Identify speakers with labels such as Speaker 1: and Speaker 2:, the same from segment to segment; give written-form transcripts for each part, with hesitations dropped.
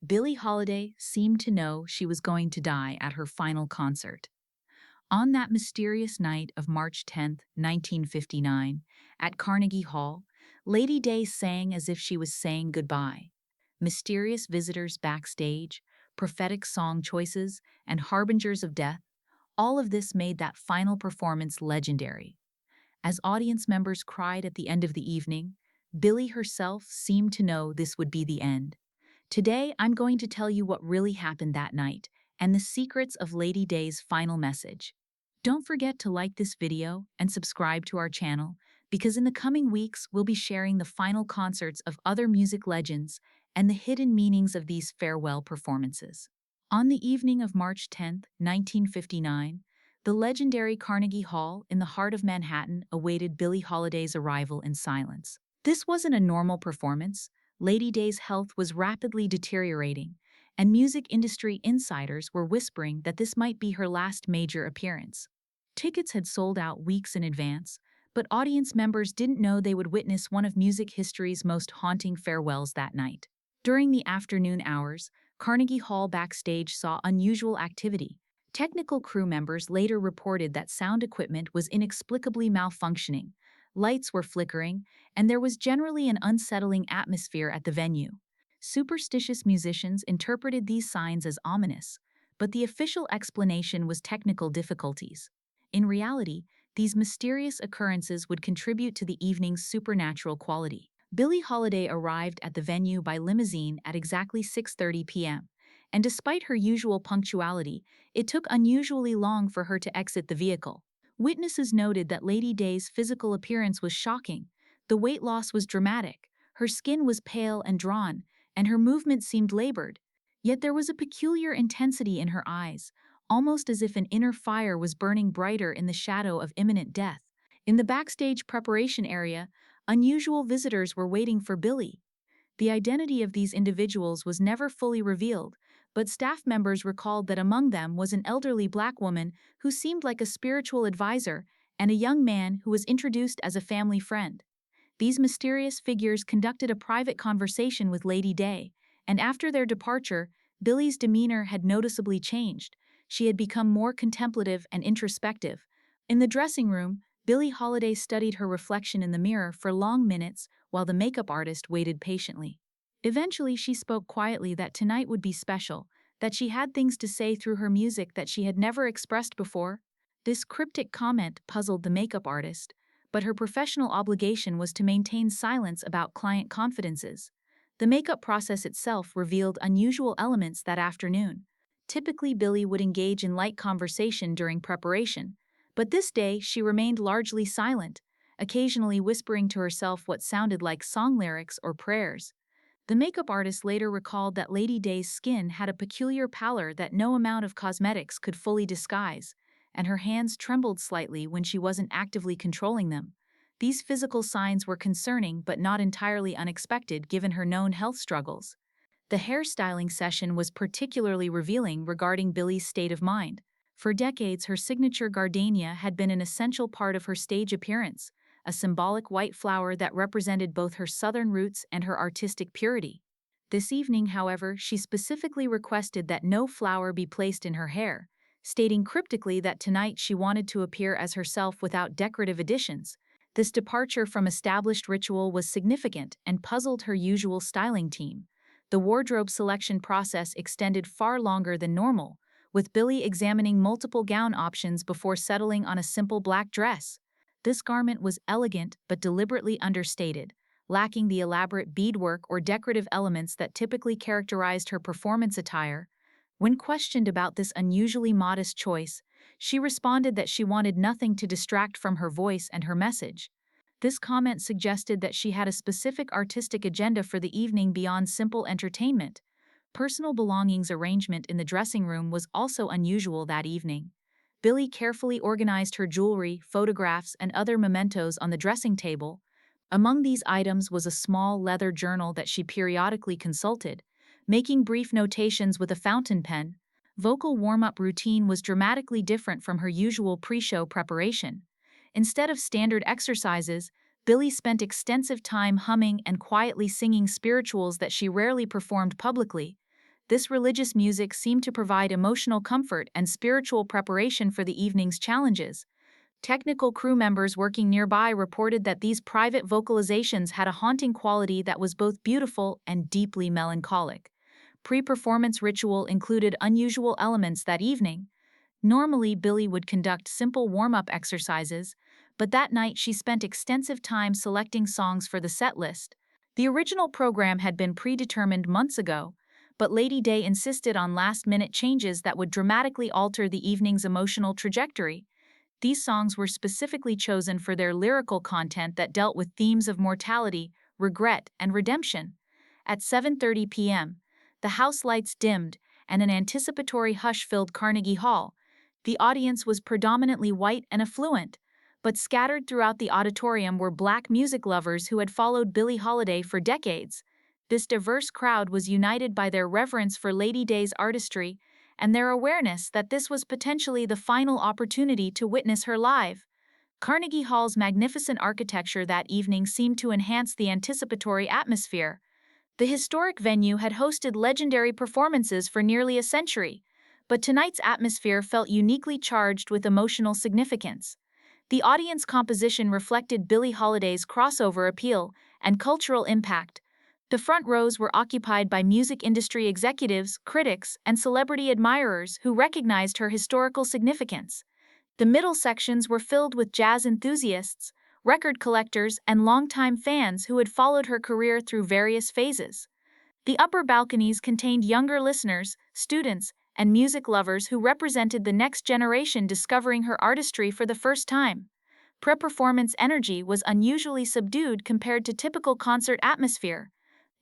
Speaker 1: Billie Holiday seemed to know she was going to die at her final concert. On that mysterious night of March 10th, 1959, at Carnegie Hall, Lady Day sang as if she was saying goodbye. Mysterious visitors backstage, prophetic song choices, and harbingers of death, all of this made that final performance legendary. As audience members cried at the end of the evening, Billie herself seemed to know this would be the end. Today, I'm going to tell you what really happened that night and the secrets of Lady Day's final message. Don't forget to like this video and subscribe to our channel because in the coming weeks, we'll be sharing the final concerts of other music legends and the hidden meanings of these farewell performances. On the evening of March 10th, 1959, the legendary Carnegie Hall in the heart of Manhattan awaited Billie Holiday's arrival in silence. This wasn't a normal performance. Lady Day's health was rapidly deteriorating, and music industry insiders were whispering that this might be her last major appearance. Tickets had sold out weeks in advance, but audience members didn't know they would witness one of music history's most haunting farewells that night. During the afternoon hours, Carnegie Hall backstage saw unusual activity. Technical crew members later reported that sound equipment was inexplicably malfunctioning, lights were flickering, and there was generally an unsettling atmosphere at the venue. Superstitious musicians interpreted these signs as ominous, but the official explanation was technical difficulties. In reality, these mysterious occurrences would contribute to the evening's supernatural quality. Billie Holiday arrived at the venue by limousine at exactly 6:30 p.m., and despite her usual punctuality, it took unusually long for her to exit the vehicle. Witnesses noted that Lady Day's physical appearance was shocking. The weight loss was dramatic, her skin was pale and drawn, and her movement seemed labored. Yet there was a peculiar intensity in her eyes, almost as if an inner fire was burning brighter in the shadow of imminent death. In the backstage preparation area, unusual visitors were waiting for Billie. The identity of these individuals was never fully revealed, but staff members recalled that among them was an elderly black woman who seemed like a spiritual advisor and a young man who was introduced as a family friend. These mysterious figures conducted a private conversation with Lady Day, and after their departure, Billie's demeanor had noticeably changed. She had become more contemplative and introspective. In the dressing room, Billie Holiday studied her reflection in the mirror for long minutes while the makeup artist waited patiently. Eventually, she spoke quietly that tonight would be special, that she had things to say through her music that she had never expressed before. This cryptic comment puzzled the makeup artist, but her professional obligation was to maintain silence about client confidences. The makeup process itself revealed unusual elements that afternoon. Typically, Billie would engage in light conversation during preparation, but this day she remained largely silent, occasionally whispering to herself what sounded like song lyrics or prayers. The makeup artist later recalled that Lady Day's skin had a peculiar pallor that no amount of cosmetics could fully disguise, and her hands trembled slightly when she wasn't actively controlling them. These physical signs were concerning but not entirely unexpected given her known health struggles. The hairstyling session was particularly revealing regarding Billie's state of mind. For decades, her signature gardenia had been an essential part of her stage appearance, a symbolic white flower that represented both her southern roots and her artistic purity. This evening, however, she specifically requested that no flower be placed in her hair, stating cryptically that tonight she wanted to appear as herself without decorative additions. This departure from established ritual was significant and puzzled her usual styling team. The wardrobe selection process extended far longer than normal, with Billie examining multiple gown options before settling on a simple black dress. This garment was elegant but deliberately understated, lacking the elaborate beadwork or decorative elements that typically characterized her performance attire. When questioned about this unusually modest choice, she responded that she wanted nothing to distract from her voice and her message. This comment suggested that she had a specific artistic agenda for the evening beyond simple entertainment. Personal belongings arrangement in the dressing room was also unusual that evening. Billie carefully organized her jewelry, photographs, and other mementos on the dressing table. Among these items was a small leather journal that she periodically consulted, making brief notations with a fountain pen. Vocal warm-up routine was dramatically different from her usual pre-show preparation. Instead of standard exercises, Billie spent extensive time humming and quietly singing spirituals that she rarely performed publicly. This religious music seemed to provide emotional comfort and spiritual preparation for the evening's challenges. Technical crew members working nearby reported that these private vocalizations had a haunting quality that was both beautiful and deeply melancholic. Pre-performance ritual included unusual elements that evening. Normally, Billie would conduct simple warm-up exercises, but that night she spent extensive time selecting songs for the set list. The original program had been predetermined months ago, but Lady Day insisted on last-minute changes that would dramatically alter the evening's emotional trajectory. These songs were specifically chosen for their lyrical content that dealt with themes of mortality, regret, and redemption. At 7:30 p.m., the house lights dimmed and an anticipatory hush filled Carnegie Hall. The audience was predominantly white and affluent, but scattered throughout the auditorium were Black music lovers who had followed Billie Holiday for decades. This diverse crowd was united by their reverence for Lady Day's artistry and their awareness that this was potentially the final opportunity to witness her live. Carnegie Hall's magnificent architecture that evening seemed to enhance the anticipatory atmosphere. The historic venue had hosted legendary performances for nearly a century, but tonight's atmosphere felt uniquely charged with emotional significance. The audience composition reflected Billie Holiday's crossover appeal and cultural impact. The front rows were occupied by music industry executives, critics, and celebrity admirers who recognized her historical significance. The middle sections were filled with jazz enthusiasts, record collectors, and longtime fans who had followed her career through various phases. The upper balconies contained younger listeners, students, and music lovers who represented the next generation discovering her artistry for the first time. Pre-performance energy was unusually subdued compared to typical concert atmosphere.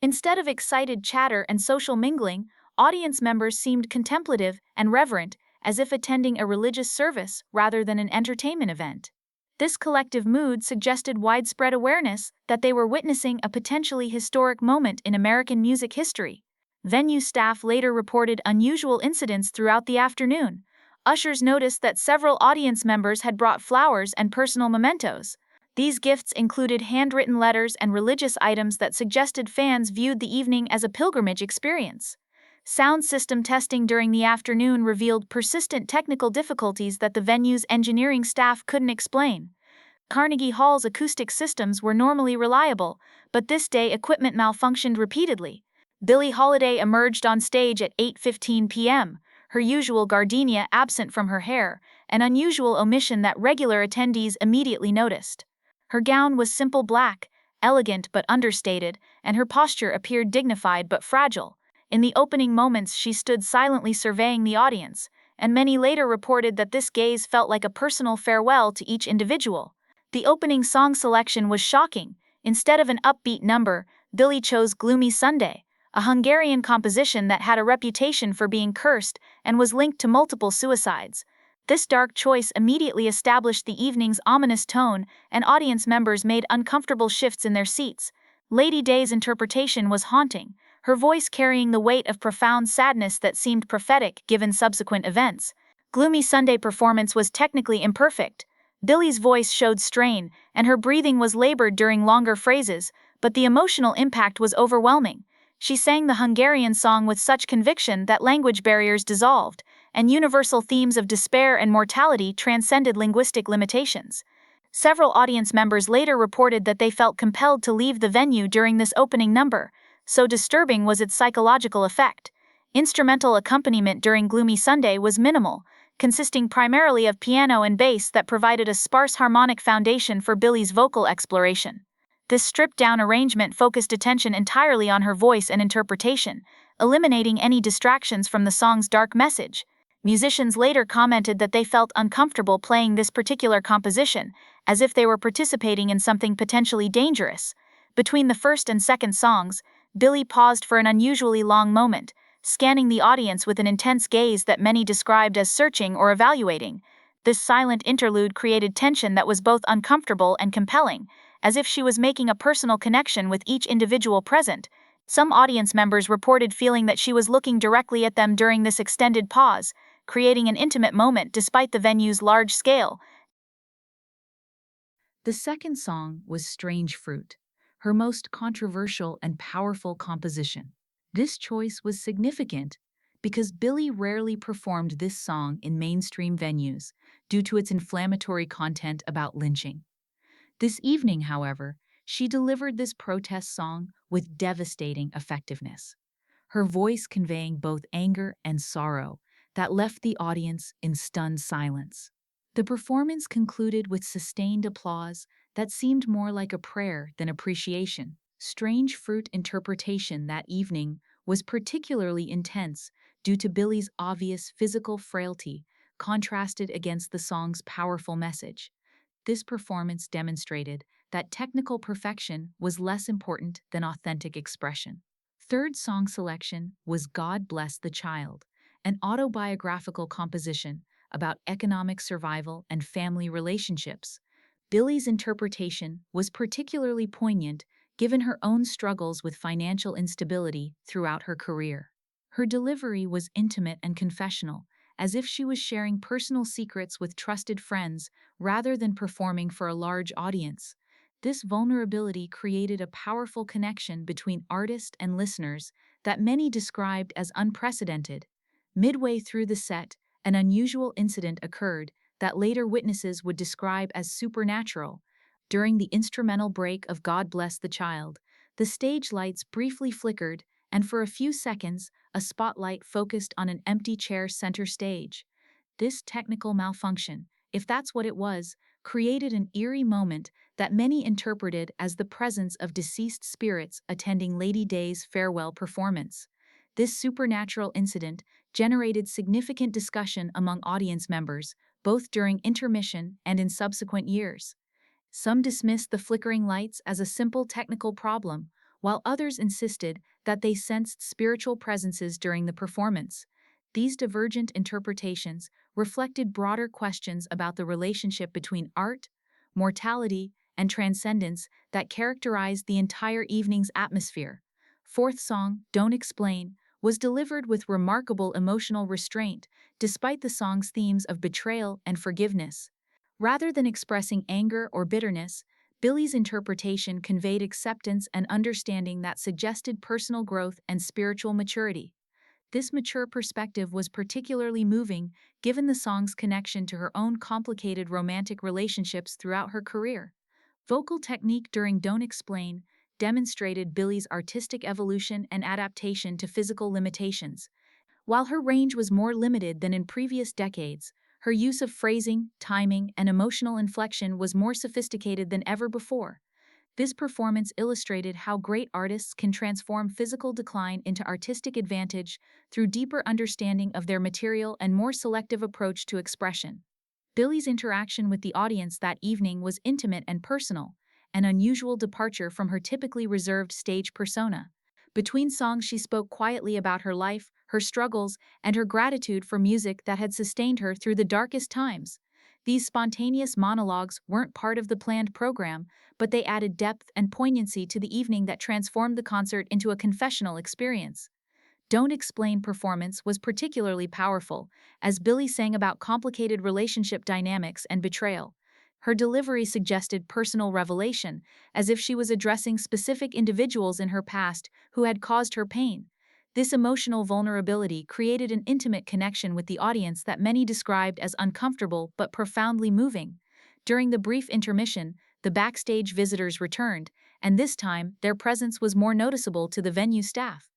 Speaker 1: Instead of excited chatter and social mingling, audience members seemed contemplative and reverent, as if attending a religious service rather than an entertainment event. This collective mood suggested widespread awareness that they were witnessing a potentially historic moment in American music history. Venue staff later reported unusual incidents throughout the afternoon. Ushers noticed that several audience members had brought flowers and personal mementos. These gifts included handwritten letters and religious items that suggested fans viewed the evening as a pilgrimage experience. Sound system testing during the afternoon revealed persistent technical difficulties that the venue's engineering staff couldn't explain. Carnegie Hall's acoustic systems were normally reliable, but this day equipment malfunctioned repeatedly. Billie Holiday emerged on stage at 8:15 p.m., her usual gardenia absent from her hair, an unusual omission that regular attendees immediately noticed. Her gown was simple black, elegant but understated, and her posture appeared dignified but fragile. In the opening moments, she stood silently surveying the audience, and many later reported that this gaze felt like a personal farewell to each individual. The opening song selection was shocking. Instead of an upbeat number, Billie chose Gloomy Sunday, a Hungarian composition that had a reputation for being cursed and was linked to multiple suicides. This dark choice immediately established the evening's ominous tone, and audience members made uncomfortable shifts in their seats. Lady Day's interpretation was haunting, her voice carrying the weight of profound sadness that seemed prophetic given subsequent events. Gloomy Sunday performance was technically imperfect. Billie's voice showed strain, and her breathing was labored during longer phrases, but the emotional impact was overwhelming. She sang the Hungarian song with such conviction that language barriers dissolved, and universal themes of despair and mortality transcended linguistic limitations. Several audience members later reported that they felt compelled to leave the venue during this opening number, so disturbing was its psychological effect. Instrumental accompaniment during Gloomy Sunday was minimal, consisting primarily of piano and bass that provided a sparse harmonic foundation for Billie's vocal exploration. This stripped-down arrangement focused attention entirely on her voice and interpretation, eliminating any distractions from the song's dark message. Musicians later commented that they felt uncomfortable playing this particular composition, as if they were participating in something potentially dangerous. Between the first and second songs, Billie paused for an unusually long moment, scanning the audience with an intense gaze that many described as searching or evaluating. This silent interlude created tension that was both uncomfortable and compelling, as if she was making a personal connection with each individual present. Some audience members reported feeling that she was looking directly at them during this extended pause, creating an intimate moment despite the venue's large scale. The second song was Strange Fruit, her most controversial and powerful composition. This choice was significant because Billie rarely performed this song in mainstream venues due to its inflammatory content about lynching. This evening, however, she delivered this protest song with devastating effectiveness, her voice conveying both anger and sorrow that left the audience in stunned silence. The performance concluded with sustained applause that seemed more like a prayer than appreciation. Strange Fruit interpretation that evening was particularly intense due to Billie's obvious physical frailty contrasted against the song's powerful message. This performance demonstrated that technical perfection was less important than authentic expression. Third song selection was God Bless the Child, an autobiographical composition about economic survival and family relationships. Billie's interpretation was particularly poignant given her own struggles with financial instability throughout her career. Her delivery was intimate and confessional, as if she was sharing personal secrets with trusted friends rather than performing for a large audience. This vulnerability created a powerful connection between artist and listeners that many described as unprecedented. Midway through the set, an unusual incident occurred that later witnesses would describe as supernatural. During the instrumental break of God Bless the Child, the stage lights briefly flickered, and for a few seconds, a spotlight focused on an empty chair center stage. This technical malfunction, if that's what it was, created an eerie moment that many interpreted as the presence of deceased spirits attending Lady Day's farewell performance. This supernatural incident generated significant discussion among audience members, both during intermission and in subsequent years. Some dismissed the flickering lights as a simple technical problem, while others insisted that they sensed spiritual presences during the performance. These divergent interpretations reflected broader questions about the relationship between art, mortality, and transcendence that characterized the entire evening's atmosphere. Fourth song, Don't Explain, was delivered with remarkable emotional restraint, despite the song's themes of betrayal and forgiveness. Rather than expressing anger or bitterness, Billie's interpretation conveyed acceptance and understanding that suggested personal growth and spiritual maturity. This mature perspective was particularly moving given the song's connection to her own complicated romantic relationships throughout her career. Vocal technique during Don't Explain demonstrated Billie's artistic evolution and adaptation to physical limitations. While her range was more limited than in previous decades, her use of phrasing, timing, and emotional inflection was more sophisticated than ever before. This performance illustrated how great artists can transform physical decline into artistic advantage through deeper understanding of their material and more selective approach to expression. Billie's interaction with the audience that evening was intimate and personal, an unusual departure from her typically reserved stage persona. Between songs, she spoke quietly about her life, her struggles, and her gratitude for music that had sustained her through the darkest times. These spontaneous monologues weren't part of the planned program, but they added depth and poignancy to the evening that transformed the concert into a confessional experience. Don't Explain performance was particularly powerful, as Billie sang about complicated relationship dynamics and betrayal. Her delivery suggested personal revelation, as if she was addressing specific individuals in her past who had caused her pain. This emotional vulnerability created an intimate connection with the audience that many described as uncomfortable but profoundly moving. During the brief intermission, the backstage visitors returned, and this time their presence was more noticeable to the venue staff.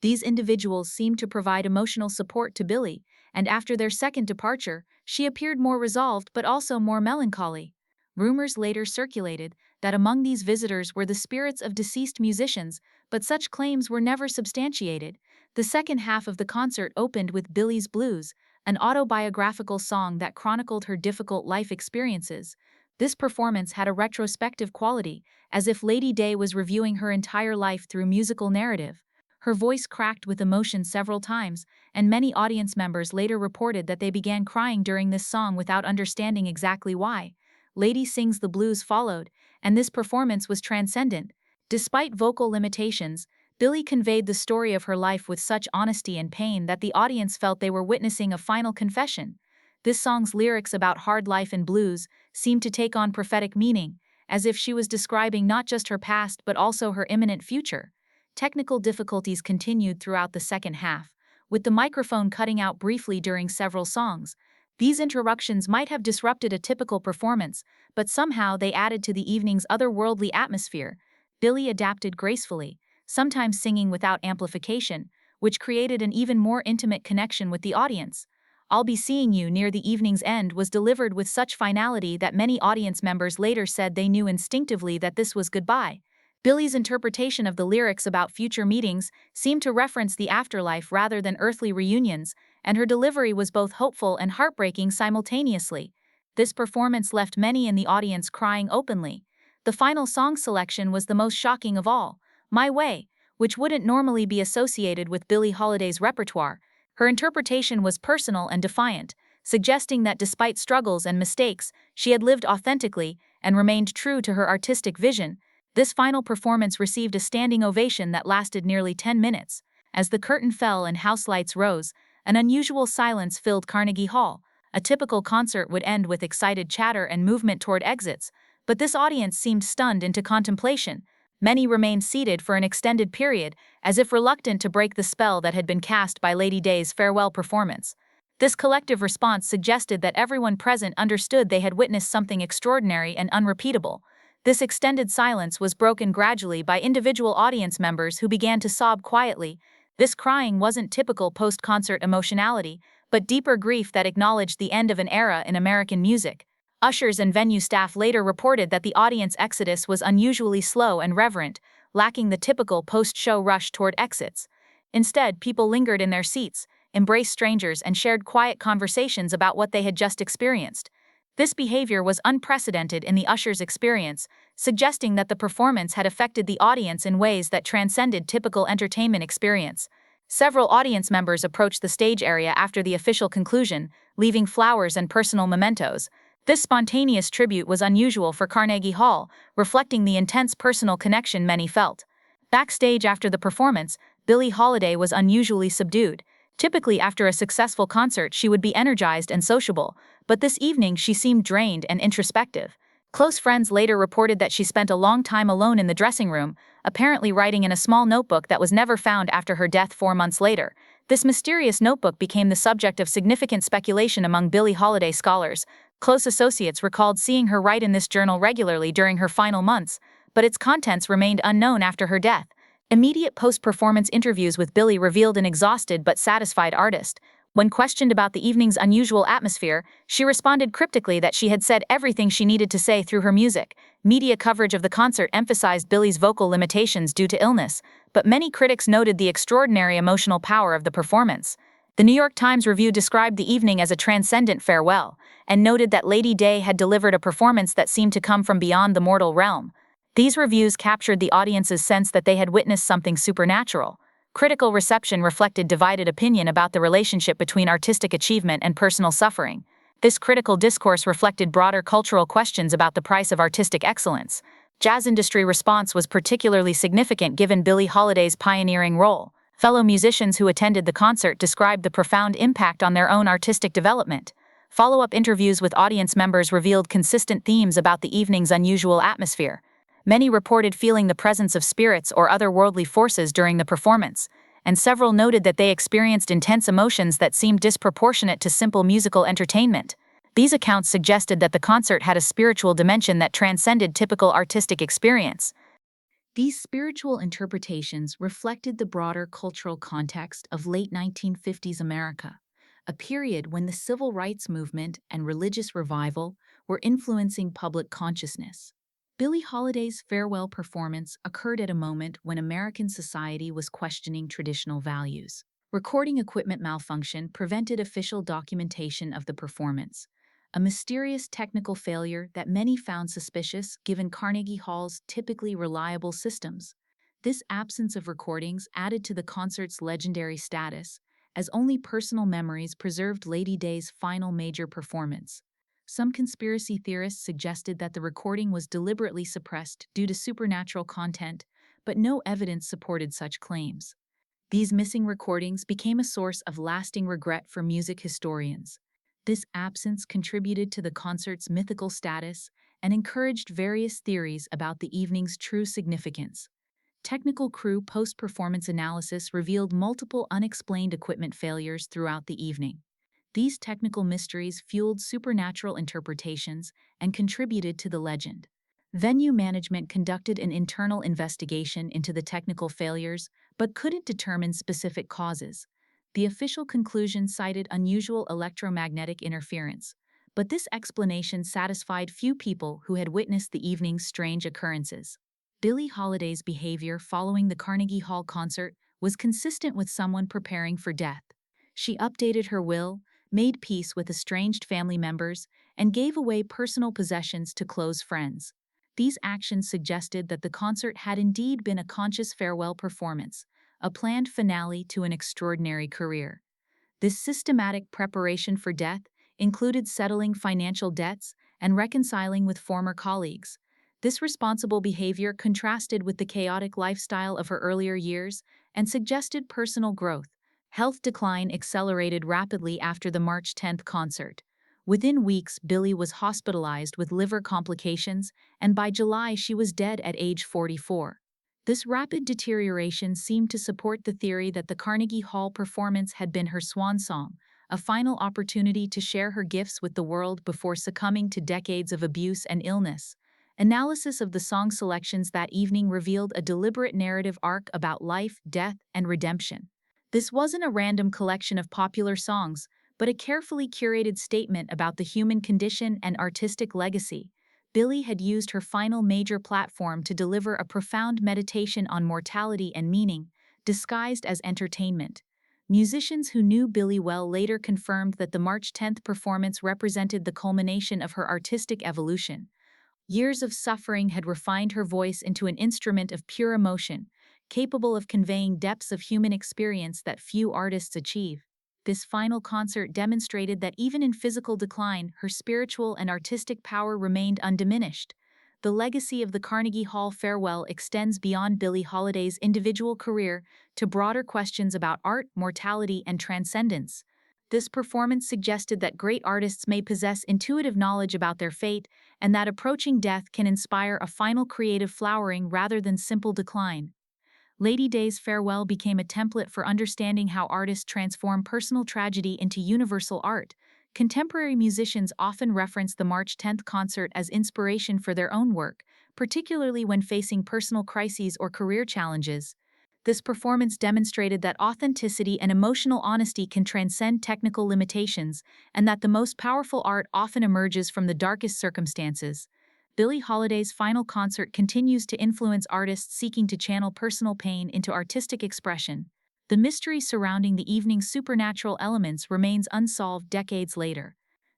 Speaker 1: These individuals seemed to provide emotional support to Billie, and after their second departure, she appeared more resolved but also more melancholy. Rumors later circulated that among these visitors were the spirits of deceased musicians, but such claims were never substantiated. The second half of the concert opened with Billie's Blues, an autobiographical song that chronicled her difficult life experiences. This performance had a retrospective quality, as if Lady Day was reviewing her entire life through musical narrative. Her voice cracked with emotion several times, and many audience members later reported that they began crying during this song without understanding exactly why. Lady Sings the Blues followed, and this performance was transcendent. Despite vocal limitations, Billie conveyed the story of her life with such honesty and pain that the audience felt they were witnessing a final confession. This song's lyrics about hard life and blues seemed to take on prophetic meaning, as if she was describing not just her past but also her imminent future. Technical difficulties continued throughout the second half, with the microphone cutting out briefly during several songs. These interruptions might have disrupted a typical performance, but somehow they added to the evening's otherworldly atmosphere. Billie adapted gracefully, sometimes singing without amplification, which created an even more intimate connection with the audience. "I'll Be Seeing You Near the Evening's End" was delivered with such finality that many audience members later said they knew instinctively that this was goodbye. Billie's interpretation of the lyrics about future meetings seemed to reference the afterlife rather than earthly reunions, and her delivery was both hopeful and heartbreaking simultaneously. This performance left many in the audience crying openly. The final song selection was the most shocking of all, "My Way," which wouldn't normally be associated with Billie Holiday's repertoire. Her interpretation was personal and defiant, suggesting that despite struggles and mistakes, she had lived authentically and remained true to her artistic vision. This final performance received a standing ovation that lasted nearly 10 minutes. As the curtain fell and house lights rose, an unusual silence filled Carnegie Hall. A typical concert would end with excited chatter and movement toward exits, but this audience seemed stunned into contemplation. Many remained seated for an extended period, as if reluctant to break the spell that had been cast by Lady Day's farewell performance. This collective response suggested that everyone present understood they had witnessed something extraordinary and unrepeatable. This extended silence was broken gradually by individual audience members who began to sob quietly. This crying wasn't typical post-concert emotionality, but deeper grief that acknowledged the end of an era in American music. Ushers and venue staff later reported that the audience exodus was unusually slow and reverent, lacking the typical post-show rush toward exits. Instead, people lingered in their seats, embraced strangers, and shared quiet conversations about what they had just experienced. This behavior was unprecedented in the ushers' experience, suggesting that the performance had affected the audience in ways that transcended typical entertainment experience. Several audience members approached the stage area after the official conclusion, leaving flowers and personal mementos. This spontaneous tribute was unusual for Carnegie Hall, reflecting the intense personal connection many felt. Backstage after the performance, Billie Holiday was unusually subdued. Typically after a successful concert she would be energized and sociable, but this evening she seemed drained and introspective. Close friends later reported that she spent a long time alone in the dressing room, apparently writing in a small notebook that was never found after her death 4 months later. This mysterious notebook became the subject of significant speculation among Billie Holiday scholars. Close associates recalled seeing her write in this journal regularly during her final months, but its contents remained unknown after her death. Immediate post-performance interviews with Billie revealed an exhausted but satisfied artist. When questioned about the evening's unusual atmosphere, she responded cryptically that she had said everything she needed to say through her music. Media coverage of the concert emphasized Billie's vocal limitations due to illness, but many critics noted the extraordinary emotional power of the performance. The New York Times Review described the evening as a transcendent farewell, and noted that Lady Day had delivered a performance that seemed to come from beyond the mortal realm. These reviews captured the audience's sense that they had witnessed something supernatural. Critical reception reflected divided opinion about the relationship between artistic achievement and personal suffering. This critical discourse reflected broader cultural questions about the price of artistic excellence. Jazz industry response was particularly significant given Billie Holiday's pioneering role. Fellow musicians who attended the concert described the profound impact on their own artistic development. Follow-up interviews with audience members revealed consistent themes about the evening's unusual atmosphere. Many reported feeling the presence of spirits or otherworldly forces during the performance, and several noted that they experienced intense emotions that seemed disproportionate to simple musical entertainment. These accounts suggested that the concert had a spiritual dimension that transcended typical artistic experience. These spiritual interpretations reflected the broader cultural context of late 1950s America, a period when the civil rights movement and religious revival were influencing public consciousness. Billie Holiday's farewell performance occurred at a moment when American society was questioning traditional values. Recording equipment malfunction prevented official documentation of the performance, a mysterious technical failure that many found suspicious given Carnegie Hall's typically reliable systems. This absence of recordings added to the concert's legendary status, as only personal memories preserved Lady Day's final major performance. Some conspiracy theorists suggested that the recording was deliberately suppressed due to supernatural content, but no evidence supported such claims. These missing recordings became a source of lasting regret for music historians. This absence contributed to the concert's mythical status and encouraged various theories about the evening's true significance. Technical crew post-performance analysis revealed multiple unexplained equipment failures throughout the evening. These technical mysteries fueled supernatural interpretations and contributed to the legend. Venue management conducted an internal investigation into the technical failures, but couldn't determine specific causes. The official conclusion cited unusual electromagnetic interference, but this explanation satisfied few people who had witnessed the evening's strange occurrences. Billie Holiday's behavior following the Carnegie Hall concert was consistent with someone preparing for death. She updated her will, made peace with estranged family members, and gave away personal possessions to close friends. These actions suggested that the concert had indeed been a conscious farewell performance, a planned finale to an extraordinary career. This systematic preparation for death included settling financial debts and reconciling with former colleagues. This responsible behavior contrasted with the chaotic lifestyle of her earlier years and suggested personal growth. Health decline accelerated rapidly after the March 10th concert. Within weeks, Billie was hospitalized with liver complications, and by July she was dead at age 44. This rapid deterioration seemed to support the theory that the Carnegie Hall performance had been her swan song, a final opportunity to share her gifts with the world before succumbing to decades of abuse and illness. Analysis of the song selections that evening revealed a deliberate narrative arc about life, death, and redemption. This wasn't a random collection of popular songs, but a carefully curated statement about the human condition and artistic legacy. Billie had used her final major platform to deliver a profound meditation on mortality and meaning, disguised as entertainment. Musicians who knew Billie well later confirmed that the March 10th performance represented the culmination of her artistic evolution. Years of suffering had refined her voice into an instrument of pure emotion, capable of conveying depths of human experience that few artists achieve. This final concert demonstrated that even in physical decline, her spiritual and artistic power remained undiminished. The legacy of the Carnegie Hall farewell extends beyond Billie Holiday's individual career to broader questions about art, mortality, and transcendence. This performance suggested that great artists may possess intuitive knowledge about their fate and that approaching death can inspire a final creative flowering rather than simple decline. Lady Day's farewell became a template for understanding how artists transform personal tragedy into universal art. Contemporary musicians often reference the March 10th concert as inspiration for their own work, particularly when facing personal crises or career challenges. This performance demonstrated that authenticity and emotional honesty can transcend technical limitations, and that the most powerful art often emerges from the darkest circumstances. Billie Holiday's final concert continues to influence artists seeking to channel personal pain into artistic expression. The mystery surrounding the evening's supernatural elements remains unsolved decades later.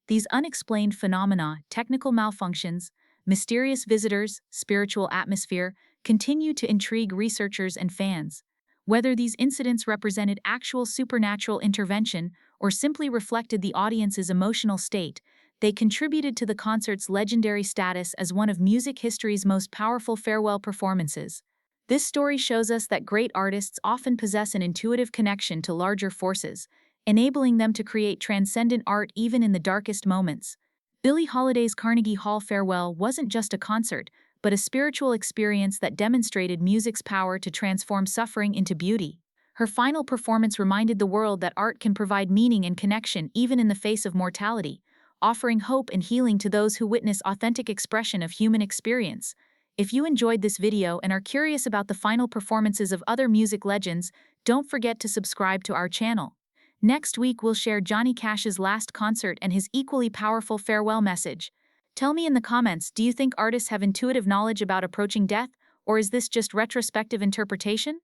Speaker 1: These unexplained phenomena, technical malfunctions, mysterious visitors, spiritual atmosphere, continue to intrigue researchers and fans. Whether these incidents represented actual supernatural intervention or simply reflected the audience's emotional state, they contributed to the concert's legendary status as one of music history's most powerful farewell performances. This story shows us that great artists often possess an intuitive connection to larger forces, enabling them to create transcendent art even in the darkest moments. Billie Holiday's Carnegie Hall farewell wasn't just a concert, but a spiritual experience that demonstrated music's power to transform suffering into beauty. Her final performance reminded the world that art can provide meaning and connection even in the face of mortality, offering hope and healing to those who witness authentic expression of human experience. If you enjoyed this video and are curious about the final performances of other music legends, don't forget to subscribe to our channel. Next week we'll share Johnny Cash's last concert and his equally powerful farewell message. Tell me in the comments, do you think artists have intuitive knowledge about approaching death, or is this just retrospective interpretation?